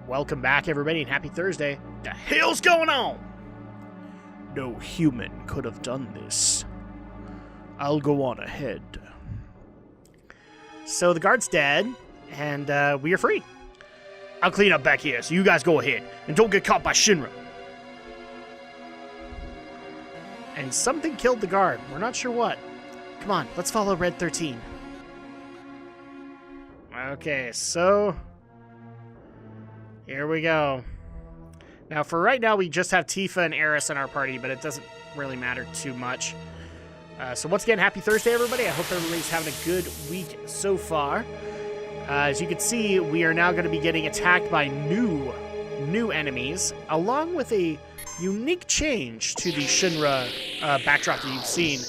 Welcome back, everybody, and happy Thursday. The hell's going on? No human could have done this. I'll go on ahead. So the guard's dead, and we are free. I'll clean up back here, so you guys go ahead, and don't get caught by Shinra. And something killed the guard. We're not sure what. Come on, let's follow Red 13. Okay, so here we go. Now, for right now, we just have Tifa and Eris in our party, but it doesn't really matter too much. So once again, happy Thursday, everybody. I hope everybody's having a good week so far. As you can see, we are now going to be getting attacked by new enemies, along with a unique change to the Shinra backdrop that you've seen.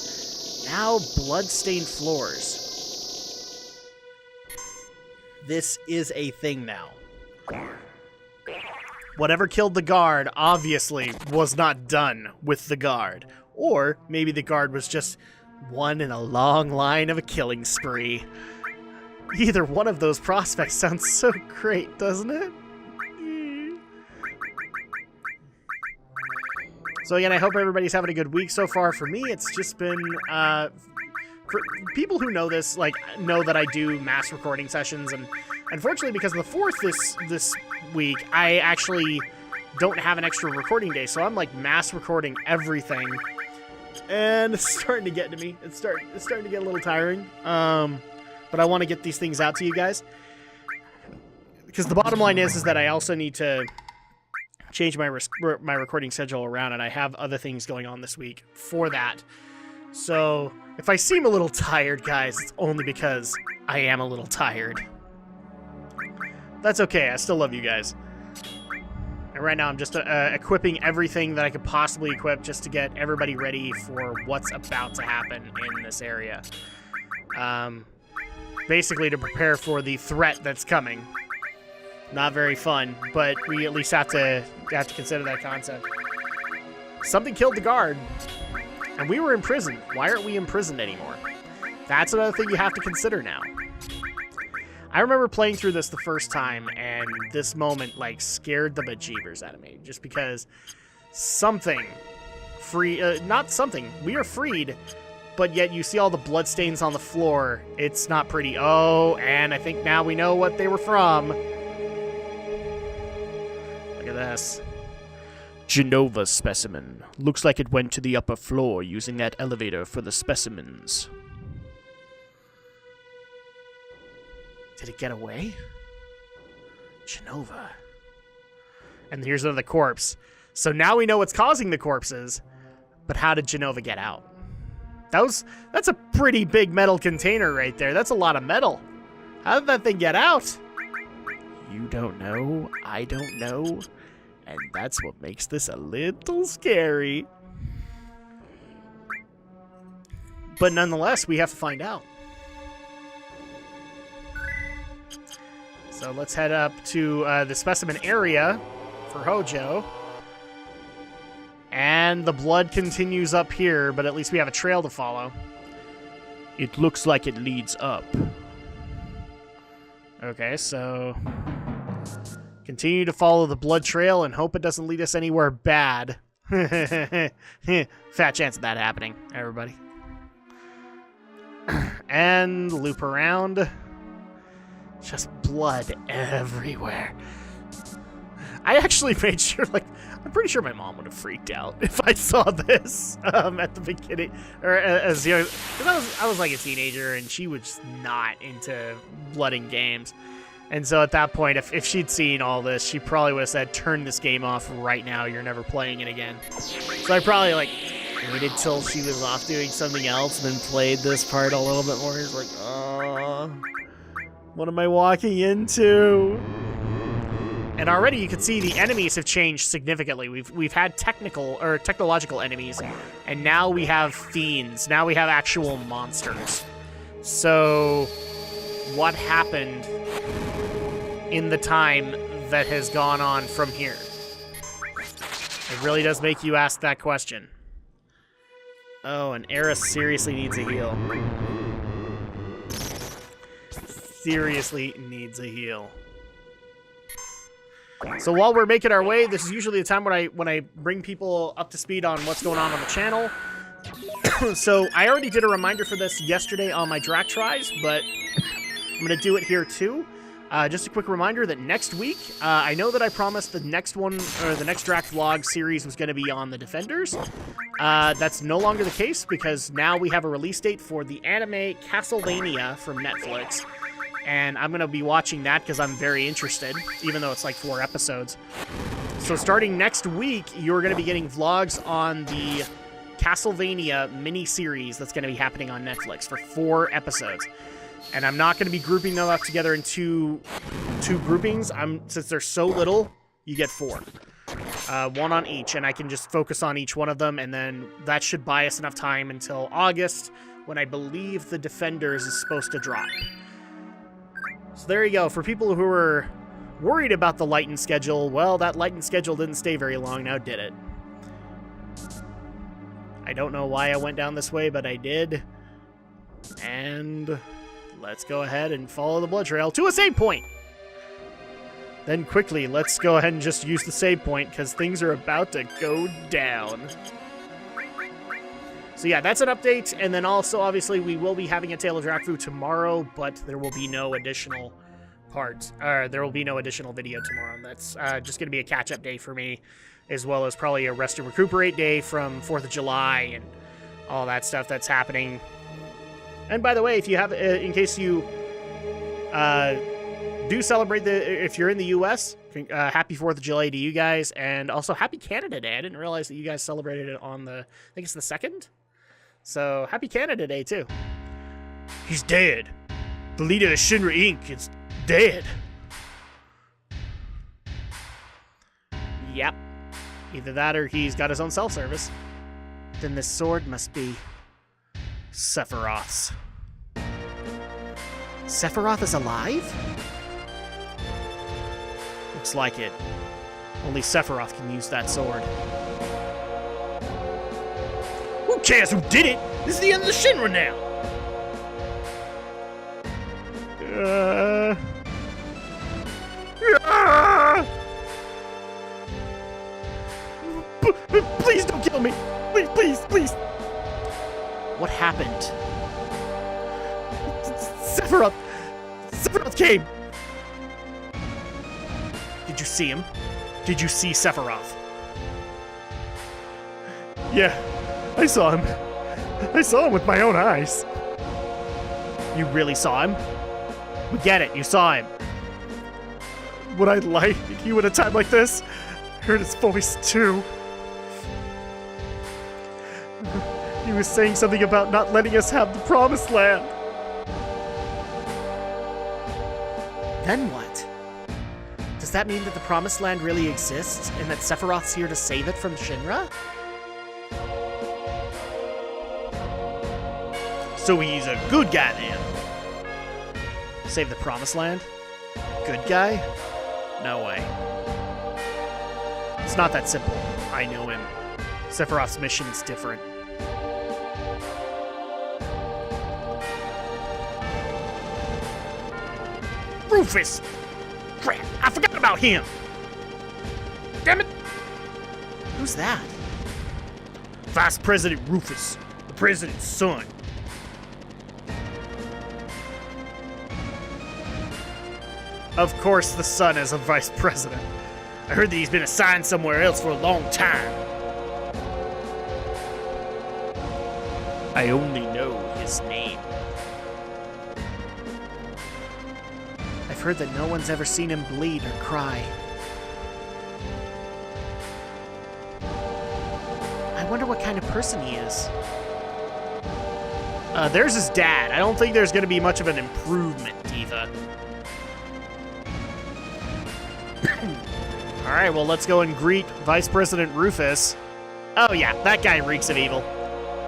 Now, blood-stained floors. This is a thing now. Whatever killed the guard, obviously, was not done with the guard. Or maybe the guard was just one in a long line of a killing spree. Either one of those prospects sounds so great, doesn't it? So again, I hope everybody's having a good week so far. For me, it's just been, for people who know this, know that I do mass recording sessions, and unfortunately, because of the 4th this week, I actually don't have an extra recording day, so I'm mass recording everything, and it's starting to get to me. It's starting to get a little tiring, but I want to get these things out to you guys, because the bottom line is that I also need to change my recording schedule around, and I have other things going on this week for that. So if I seem a little tired, guys, it's only because I am a little tired. That's okay. I still love you guys. And right now I'm just equipping everything that I could possibly equip just to get everybody ready for what's about to happen in this area. Basically to prepare for the threat that's coming. Not very fun, but we at least have to consider that concept. Something killed the guard, and we were imprisoned. Why aren't we imprisoned anymore? That's another thing you have to consider now. I remember playing through this the first time, and this moment, scared the bejeebers out of me. Just because we are freed, but yet you see all the bloodstains on the floor. It's not pretty. Oh, and I think now we know what they were from. Look at this. Genova specimen. Looks like it went to the upper floor using that elevator for the specimens. Did it get away? Genova. And here's another corpse. So now we know what's causing the corpses, but how did Genova get out? That's a pretty big metal container right there. That's a lot of metal. How did that thing get out? You don't know, I don't know, and that's what makes this a little scary. But nonetheless, we have to find out. So let's head up to the specimen area for Hojo. And the blood continues up here, but at least we have a trail to follow. It looks like it leads up. Okay, so continue to follow the blood trail and hope it doesn't lead us anywhere bad. Fat chance of that happening, everybody. And loop around. Just blood everywhere. I actually made sure, I'm pretty sure my mom would have freaked out if I saw this at the beginning, or as young, because I was like a teenager, and she was not into blooding games, and so at that point, if she'd seen all this, she probably would have said, "Turn this game off right now. You're never playing it again." So I probably waited till she was off doing something else, and then played this part a little bit more. It's oh, what am I walking into? And already you can see the enemies have changed significantly. We've had technological enemies, and now we have fiends. Now we have actual monsters. So what happened in the time that has gone on from here? It really does make you ask that question. Oh, and Eris seriously needs a heal. Seriously needs a heal. So while we're making our way, this is usually the time when I bring people up to speed on what's going on the channel. So I already did a reminder for this yesterday on my Drak tries, but I'm going to do it here too. Just a quick reminder that next week, I know that I promised the next one, or the next Drak vlog series was going to be on the Defenders. That's no longer the case because now we have a release date for the anime Castlevania from Netflix. And I'm going to be watching that because I'm very interested, even though it's like 4 episodes. So starting next week, you're going to be getting vlogs on the Castlevania mini-series that's going to be happening on Netflix for 4 episodes. And I'm not going to be grouping them up together in two groupings. Since they're so little, you get 4. 1 on each, and I can just focus on each one of them, and then that should buy us enough time until August, when I believe the Defenders is supposed to drop. So there you go. For people who were worried about the lightened schedule, well, that lightened schedule didn't stay very long, now did it? I don't know why I went down this way, but I did. And let's go ahead and follow the blood trail to a save point. Then quickly, let's go ahead and just use the save point, because things are about to go down. So yeah, that's an update, and then also, obviously, we will be having a Tale of Drak tomorrow, but there will be no additional there will be no additional video tomorrow. That's just going to be a catch-up day for me, as well as probably a rest and recuperate day from 4th of July and all that stuff that's happening. And by the way, if you have, in case you do celebrate if you're in the U.S., happy 4th of July to you guys, and also happy Canada Day. I didn't realize that you guys celebrated it on I think it's the 2nd? So, happy Canada Day, too. He's dead. The leader of Shinra Inc. is dead. Yep. Either that or he's got his own self-service. Then this sword must be Sephiroth's. Sephiroth is alive? Looks like it. Only Sephiroth can use that sword. Who cares who did it? This is the end of the Shinra now! Please don't kill me! Please, please, please! What happened? Sephiroth! Sephiroth came! Did you see him? Did you see Sephiroth? Yeah, I saw him. I saw him with my own eyes. You really saw him? We get it, you saw him. Would I lie to you at a time like this? I heard his voice too. He was saying something about not letting us have the Promised Land. Then what? Does that mean that the Promised Land really exists, and that Sephiroth's here to save it from Shinra? So he's a good guy then. Save the Promised Land? Good guy? No way. It's not that simple. I know him. Sephiroth's mission's different. Rufus! Crap, I forgot about him! Damn it! Who's that? Vice President Rufus, the president's son. Of course the son is a vice president. I heard that he's been assigned somewhere else for a long time. I only know his name. I've heard that no one's ever seen him bleed or cry. I wonder what kind of person he is. There's his dad. I don't think there's going to be much of an improvement, Diva. Alright, well, let's go and greet Vice President Rufus. Oh yeah, that guy reeks of evil.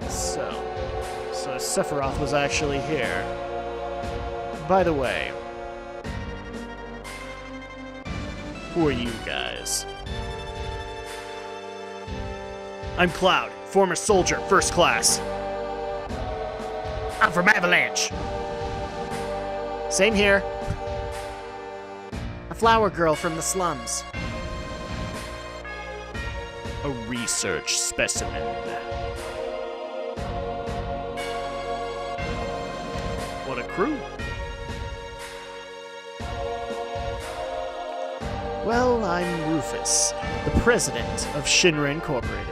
So Sephiroth was actually here. By the way, who are you guys? I'm Cloud, former soldier, first class. I'm from Avalanche. Same here. A flower girl from the slums. a research specimen. What a crew. Well, I'm Rufus, the President of Shinra Incorporated.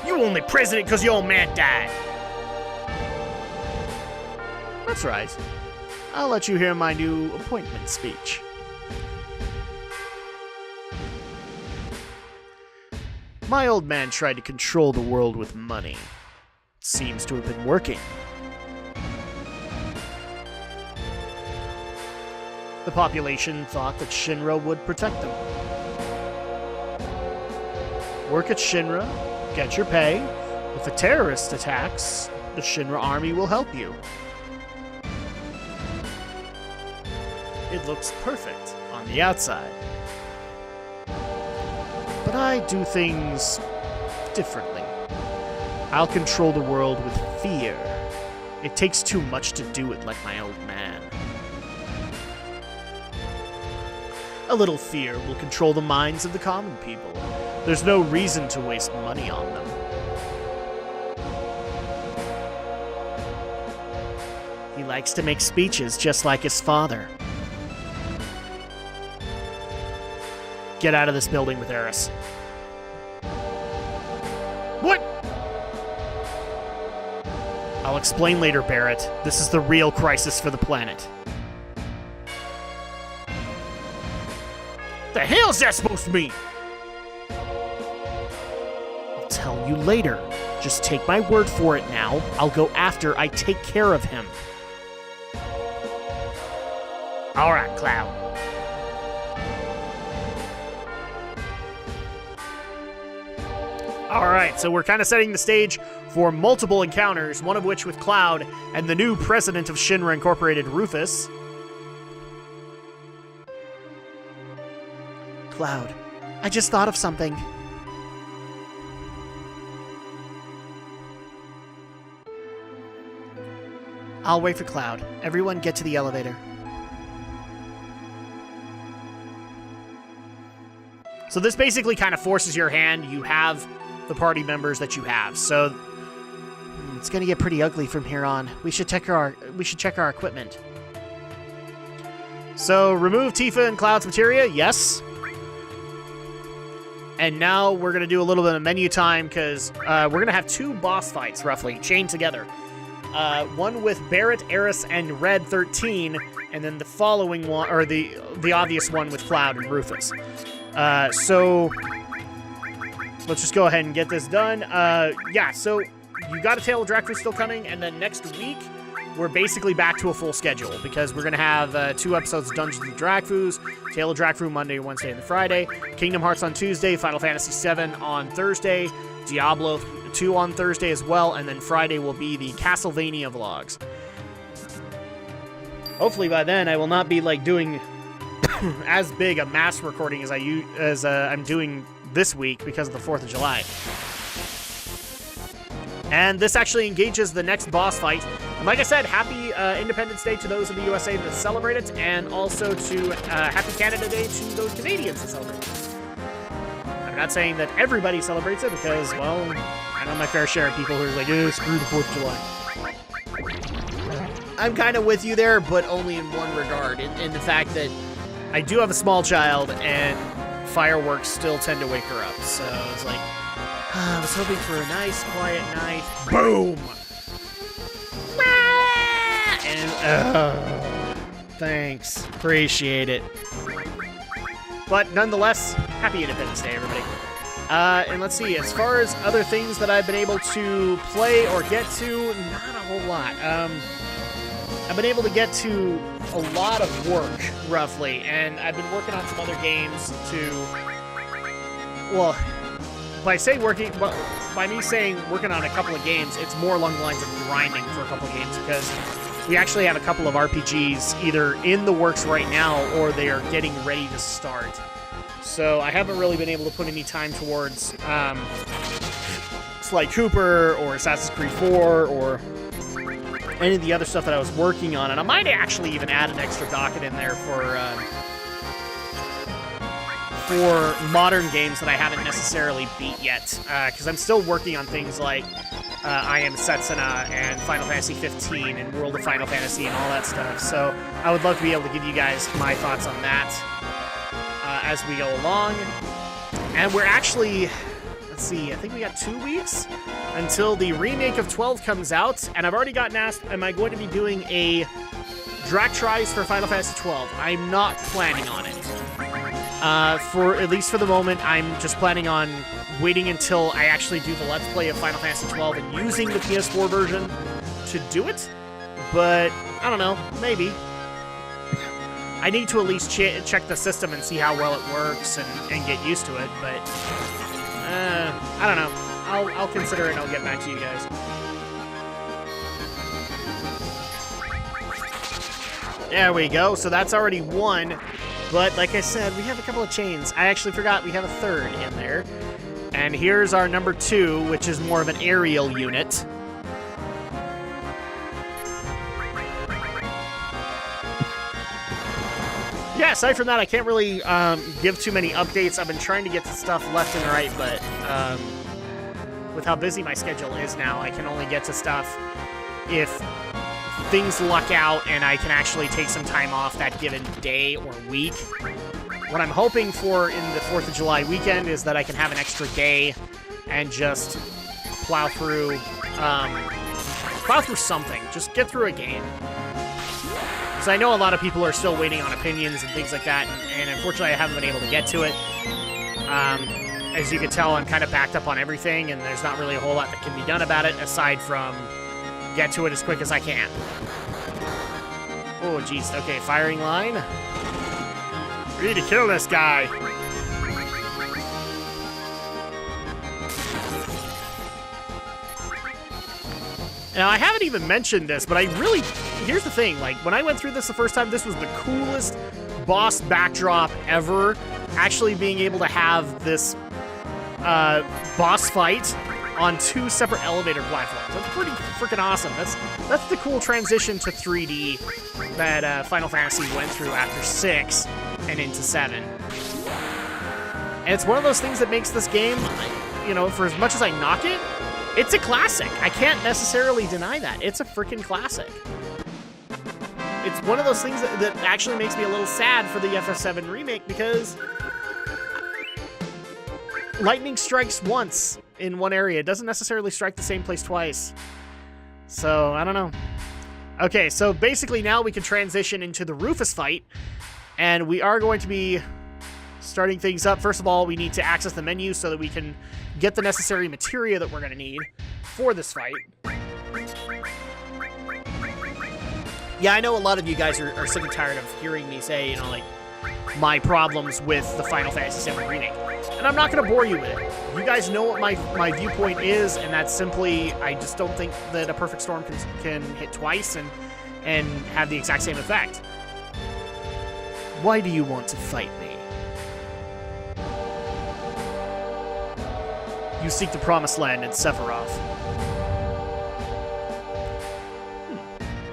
You only president because your old man died. That's right. I'll let you hear my new appointment speech. My old man tried to control the world with money. Seems to have been working. The population thought that Shinra would protect them. Work at Shinra, get your pay. If a terrorist attacks, the Shinra army will help you. It looks perfect on the outside. But I do things differently. I'll control the world with fear. It takes too much to do it like my old man. A little fear will control the minds of the common people. There's no reason to waste money on them. He likes to make speeches just like his father. Get out of this building with Eris. What? I'll explain later, Barrett. This is the real crisis for the planet. The hell's that supposed to mean? I'll tell you later. Just take my word for it now. I'll go after I take care of him. All right, Cloud. Alright, so we're kind of setting the stage for multiple encounters, one of which with Cloud and the new president of Shinra Incorporated, Rufus. Cloud, I just thought of something. I'll wait for Cloud. Everyone get to the elevator. So this basically kind of forces your hand. You have the party members that you have. So it's going to get pretty ugly from here on. We should check our equipment. So remove Tifa and Cloud's materia. Yes. And now we're going to do a little bit of menu time because we're going to have two boss fights roughly chained together. One with Barrett, Eris, and Red 13, and then the following one, or the obvious one with Cloud and Rufus. So let's just go ahead and get this done. Yeah, so you got a Tale of Drak still coming, and then next week we're basically back to a full schedule because we're going to have 2 episodes of Dungeons & Dragfoos, Tale of Drak Monday, Wednesday, and Friday, Kingdom Hearts on Tuesday, Final Fantasy VII on Thursday, Diablo 2 on Thursday as well, and then Friday will be the Castlevania vlogs. Hopefully by then I will not be like doing as big a mass recording as I'm doing this week because of the 4th of July. And this actually engages the next boss fight. And like I said, happy Independence Day to those in the USA that celebrate it, and also to happy Canada Day to those Canadians that celebrate it. I'm not saying that everybody celebrates it because, well, I know my fair share of people who are like, screw the 4th of July. I'm kind of with you there, but only in one regard, in the fact that I do have a small child, and fireworks still tend to wake her up. So it's like, I was hoping for a nice, quiet night. Boom! And, thanks. Appreciate it. But nonetheless, happy Independence Day, everybody. And let's see, as far as other things that I've been able to play or get to, not a whole lot. I've been able to get to a lot of work, roughly, and I've been working on some other games to, well, by me saying working on a couple of games, it's more along the lines of grinding for a couple of games, because we actually have a couple of RPGs either in the works right now or they are getting ready to start. So I haven't really been able to put any time towards Sly Cooper or Assassin's Creed 4 or any of the other stuff that I was working on. And I might actually even add an extra docket in there for modern games that I haven't necessarily beat yet, because I'm still working on things like I Am Setsuna and Final Fantasy 15 and World of Final Fantasy and all that stuff. So I would love to be able to give you guys my thoughts on that as we go along. And we're actually, let's see, I think we got 2 weeks until the remake of 12 comes out, and I've already gotten asked, am I going to be doing a Drak tries for Final Fantasy 12? I'm not planning on it. For at least for the moment, I'm just planning on waiting until I actually do the Let's Play of Final Fantasy 12 and using the PS4 version to do it. But, I don't know, maybe. I need to at least check the system and see how well it works and get used to it, but I don't know. I'll consider it and I'll get back to you guys. There we go. So that's already one. But like I said, we have a couple of chains. I actually forgot we have a third in there. And here's our number 2, which is more of an aerial unit. Yeah, aside from that, I can't really give too many updates. I've been trying to get the stuff left and right, but with how busy my schedule is now, I can only get to stuff if things luck out and I can actually take some time off that given day or week. What I'm hoping for in the 4th of July weekend is that I can have an extra day and just plow through something. Just get through a game. Because I know a lot of people are still waiting on opinions and things like that, and unfortunately I haven't been able to get to it. As you can tell, I'm kind of backed up on everything, and there's not really a whole lot that can be done about it aside from get to it as quick as I can. Oh, jeez. Okay, firing line. We need to kill this guy. Now, I haven't even mentioned this, but I really... Here's the thing. Like, when I went through this the first time, this was the coolest boss backdrop ever. Actually being able to have this boss fight on 2 separate elevator platforms. That's pretty freaking awesome. That's the cool transition to 3D that Final Fantasy went through after 6 and into 7. And it's one of those things that makes this game, you know, for as much as I knock it, it's a classic. I can't necessarily deny that. It's a freaking classic. It's one of those things that actually makes me a little sad for the FF7 remake because lightning strikes once in one area. It doesn't necessarily strike the same place twice. So, I don't know. Okay, so basically now we can transition into the Rufus fight, and we are going to be starting things up. First of all, we need to access the menu so that we can get the necessary materia that we're going to need for this fight. Yeah, I know a lot of you guys are sick and tired of hearing me say, you know, like, my problems with the Final Fantasy VII Remake. And I'm not going to bore you with it. You guys know what my viewpoint is, and that's simply, I just don't think that a Perfect Storm can hit twice and have the exact same effect. Why do you want to fight me? You seek the Promised Land in Sephiroth.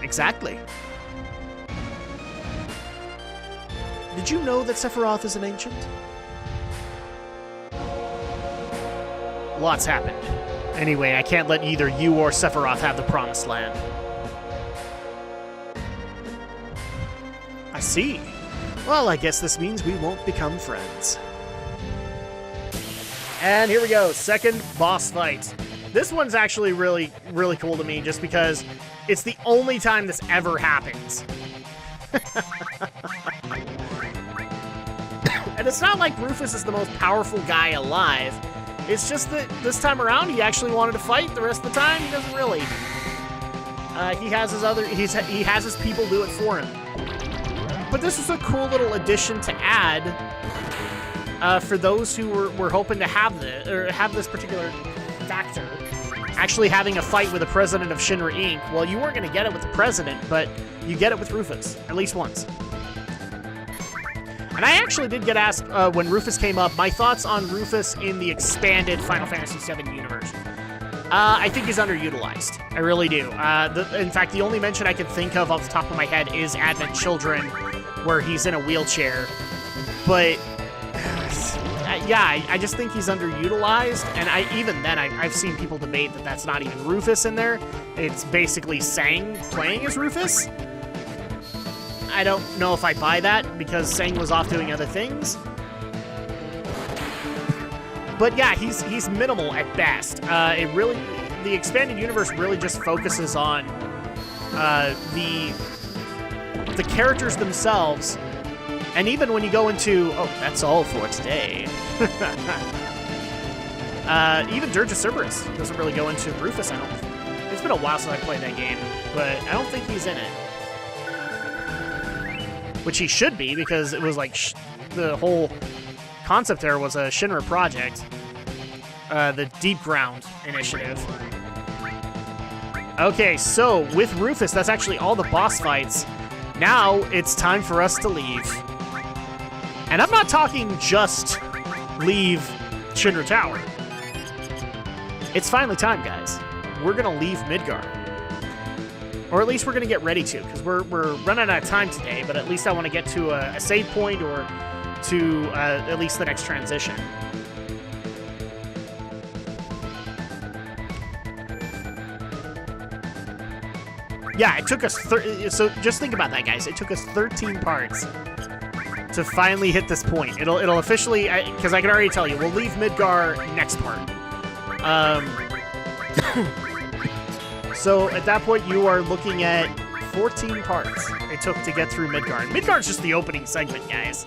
Exactly. Did you know that Sephiroth is an ancient? Lots happened. Anyway, I can't let either you or Sephiroth have the Promised Land. I see. Well, I guess this means we won't become friends. And here we go, second boss fight. This one's actually really, really cool to me just because it's the only time this ever happens. And it's not like Rufus is the most powerful guy alive. It's just that this time around he actually wanted to fight. The rest of the time he doesn't really. He has his people do it for him. But this is a cool little addition to add for those who were hoping to have this particular factor. Actually having a fight with the President of Shinra Inc. Well, you weren't going to get it with the President, but you get it with Rufus, at least once. And I actually did get asked when Rufus came up, my thoughts on Rufus in the expanded Final Fantasy VII universe. I think he's underutilized. I really do. In fact, the only mention I can think of off the top of my head is Advent Children, where he's in a wheelchair. But yeah, I just think he's underutilized, and even then, I've seen people debate that that's not even Rufus in there. It's basically Sang playing as Rufus. I don't know if I buy that, because Sang was off doing other things. But yeah, he's minimal at best. The expanded universe really just focuses on the characters themselves, and even when you go into, oh, that's all for today. Even Dirge of Cerberus doesn't really go into Rufus. It's been a while since I played that game, but I don't think he's in it. Which he should be, because it was like the whole concept there was a Shinra project, the Deep Ground Initiative. Okay, so with Rufus, that's actually all the boss fights. Now it's time for us to leave. And I'm not talking just leave Shinra Tower. It's finally time, guys. We're gonna leave Midgar. Or at least we're gonna get ready to, because we're running out of time today, but at least I want to get to a save point or to at least the next transition. Yeah, it took us, so just think about that, guys. It took us 13 parts to finally hit this point. It'll officially, because I can already tell you, we'll leave Midgar next part. So at that point, you are looking at 14 parts it took to get through Midgar. And Midgar's just the opening segment, guys.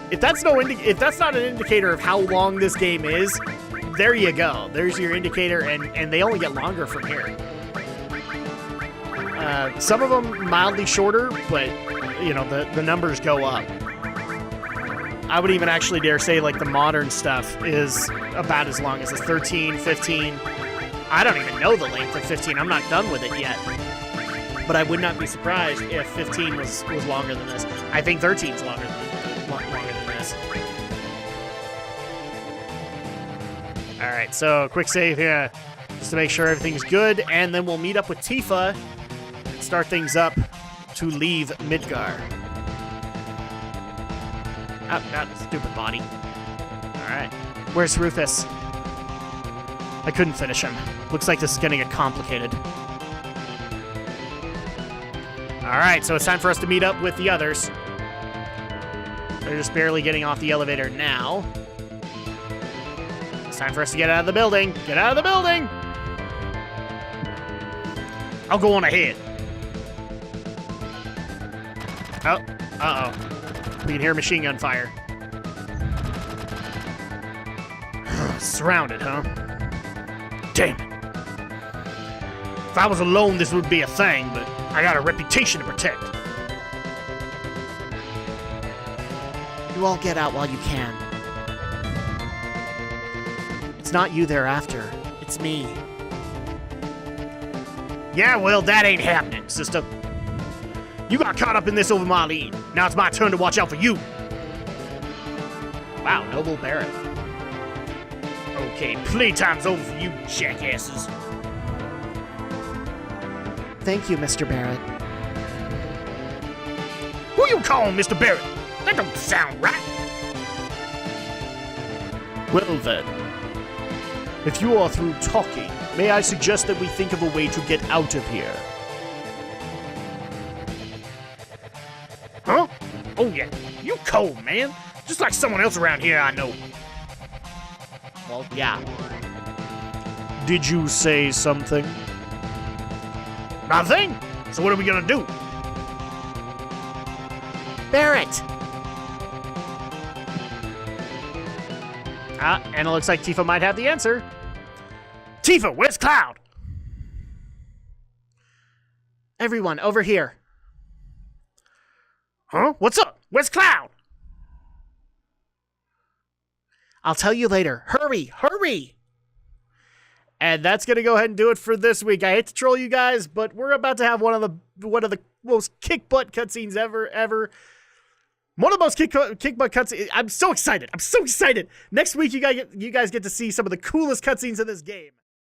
If that's not an indicator of how long this game is, there you go. There's your indicator, and they only get longer from here. Some of them mildly shorter, but, you know, the numbers go up. I would even actually dare say, like, the modern stuff is about as long as this. 13, 15. I don't even know the length of 15. I'm not done with it yet. But I would not be surprised if 15 was longer than this. I think 13 is longer than this. Alright, so quick save here, just to make sure everything's good, and then we'll meet up with Tifa and start things up to leave Midgar. Oh, stupid body. Alright, where's Rufus? I couldn't finish him. Looks like this is gonna get complicated. Alright, so it's time for us to meet up with the others. They're just barely getting off the elevator now. It's time for us to get out of the building. Get out of the building! I'll go on ahead. Oh, uh-oh. We can hear machine gun fire. Surrounded, huh? Damn it. If I was alone, this would be a thing, but I got a reputation to protect. You all get out while you can. It's not you they're after. It's me. Yeah, well, that ain't happening, sister. You got caught up in this over Marlene. Now it's my turn to watch out for you. Wow, Noble Barrett. Okay, playtime's over for you, jackasses. Thank you, Mr. Barrett. Who you calling Mr. Barrett? That don't sound right. Well then, if you are through talking, may I suggest that we think of a way to get out of here? Huh? Oh yeah, you cold, man. Just like someone else around here I know. Well, yeah. Did you say something? Nothing? So what are we gonna do? Barrett! And it looks like Tifa might have the answer. Tifa, where's Cloud? Everyone, over here. Huh? What's up? Where's Cloud? I'll tell you later. Hurry, hurry! And that's gonna go ahead and do it for this week. I hate to troll you guys, but we're about to have one of the most kick butt cutscenes ever. One of the most kick butt cutscenes. I'm so excited. I'm so excited. Next week, you guys get to see some of the coolest cutscenes in this game.